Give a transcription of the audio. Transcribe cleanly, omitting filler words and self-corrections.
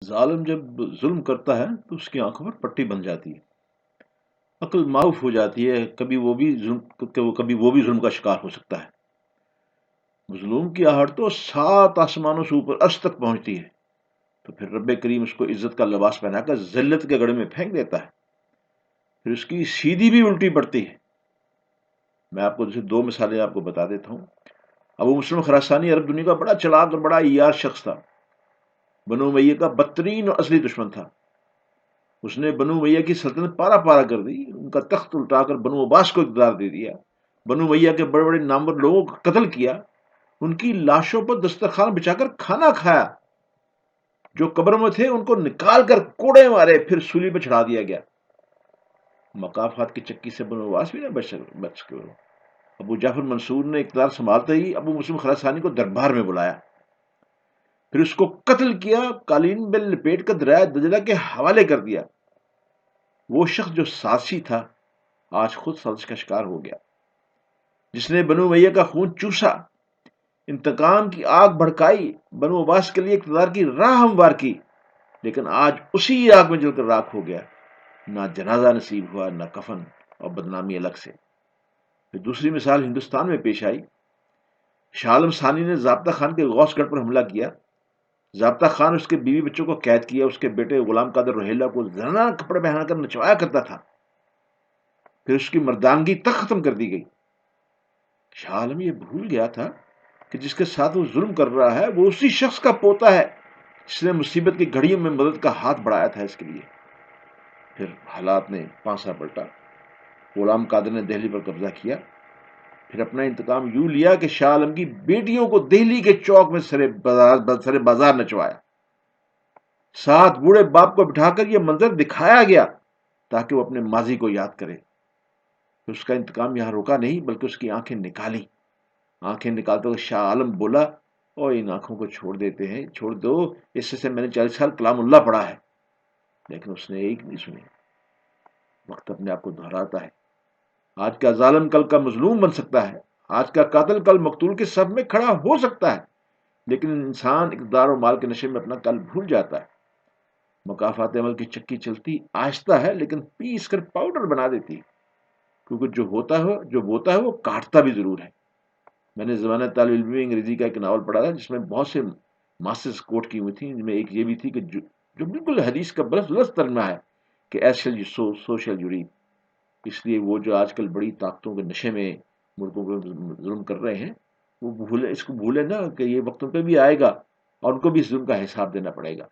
ظالم جب ظلم کرتا ہے تو اس کی آنکھوں پر پٹی بن جاتی ہے، عقل معاف ہو جاتی ہے، کبھی وہ بھی ظلم کا شکار ہو سکتا ہے۔ مظلوم کی آہٹ تو 7 آسمانوں سے اوپر عرش تک پہنچتی ہے، تو پھر رب کریم اس کو عزت کا لباس پہنا کر ذلت کے گڑھے میں پھینک دیتا ہے، پھر اس کی سیدھی بھی الٹی پڑتی ہے۔ میں آپ کو جیسے 2 مثالیں آپ کو بتا دیتا ہوں۔ ابو مسلم خراسانی عرب دنیا کا بڑا چلاک اور بڑا عیار شخص تھا، بنو امیہ کا بدترین اور اصلی دشمن تھا۔ اس نے بنو امیہ کی سلطنت پارا پارا کر دی، ان کا تخت الٹا کر بنو عباس کو اقتدار دے دیا، بنو امیہ کے بڑے بڑے نامور لوگوں کو قتل کیا، ان کی لاشوں پر دسترخوان بچا کر کھانا کھایا، جو قبر میں تھے ان کو نکال کر کوڑے مارے، پھر سولی پہ چڑھا دیا گیا۔ مکافات کی چکی سے بنو عباس بھی نہ بچ کے۔ ابو جعفر منصور نے اقتدار سنبھالتے ہی ابو مسلم خراسانی کو دربار میں بلایا، پھر اس کو قتل کیا، قالین میں لپیٹ کر دریائے دجلہ کے حوالے کر دیا۔ وہ شخص جو سازشی تھا آج خود سازش کا شکار ہو گیا، جس نے بنو امیہ کا خون چوسا، انتقام کی آگ بھڑکائی، بنو عباس کے لیے اقتدار کی راہ ہموار کی، لیکن آج اسی آگ میں جل کر راکھ ہو گیا، نہ جنازہ نصیب ہوا، نہ کفن، اور بدنامی الگ سے۔ پھر دوسری مثال ہندوستان میں پیش آئی۔ شاہ عالم ثانی نے ضابطہ خان کے غوث گڑھ پر حملہ کیا، ضابطہ خان اس کے بیوی بچوں کو قید کیا، اس کے بیٹے غلام قادر روہیلا کو زنانہ کپڑے پہنا کر نچوایا کرتا تھا، پھر اس کی مردانگی تک ختم کر دی گئی۔ شاہ عالم یہ بھول گیا تھا کہ جس کے ساتھ وہ ظلم کر رہا ہے وہ اسی شخص کا پوتا ہے جس نے مصیبت کی گھڑیوں میں مدد کا ہاتھ بڑھایا تھا اس کے لیے۔ پھر حالات نے پانسا پلٹا، غلام قادر نے دہلی پر قبضہ کیا، پھر اپنا انتقام یوں لیا کہ شاہ عالم کی بیٹیوں کو دہلی کے چوک میں سرے بازار نچوایا۔ 7 بوڑھے باپ کو بٹھا کر یہ منظر دکھایا گیا تاکہ وہ اپنے ماضی کو یاد کرے۔ اس کا انتقام یہاں روکا نہیں بلکہ اس کی آنکھیں نکالی۔ آنکھیں نکالتے ہوئے شاہ عالم بولا، اور ان آنکھوں کو چھوڑ دیتے ہیں، چھوڑ دو، اس سے میں نے 40 سال کلام اللہ پڑھا ہے، لیکن اس نے ایک نہیں سنی۔ وقت اپنے آپ کو دہراتا ہے، آج کا ظالم کل کا مظلوم بن سکتا ہے، آج کا قاتل کل مقتول کے صف میں کھڑا ہو سکتا ہے، لیکن انسان اقتدار و مال کے نشے میں اپنا کل بھول جاتا ہے۔ مکافات عمل کی چکی چلتی آہستہ ہے لیکن پیس کر پاؤڈر بنا دیتی ہے، کیونکہ جو بوتا ہے وہ کاٹتا بھی ضرور ہے۔ میں نے زمانہ طالب علم میں انگریزی کا ایک ناول پڑھا تھا جس میں بہت سے ماسٹرز کوٹ کی ہوئی تھیں، جن میں ایک یہ بھی تھی کہ جو بالکل حدیث کا برس لفظ ترجمہ ہے کہ ایشل سوشل یوریپ۔ اس لیے وہ جو آج کل بڑی طاقتوں کے نشے میں ملکوں کو ظلم کر رہے ہیں، وہ اس کو بھولے نا کہ یہ وقت ان پہ بھی آئے گا اور ان کو بھی اس ظلم کا حساب دینا پڑے گا۔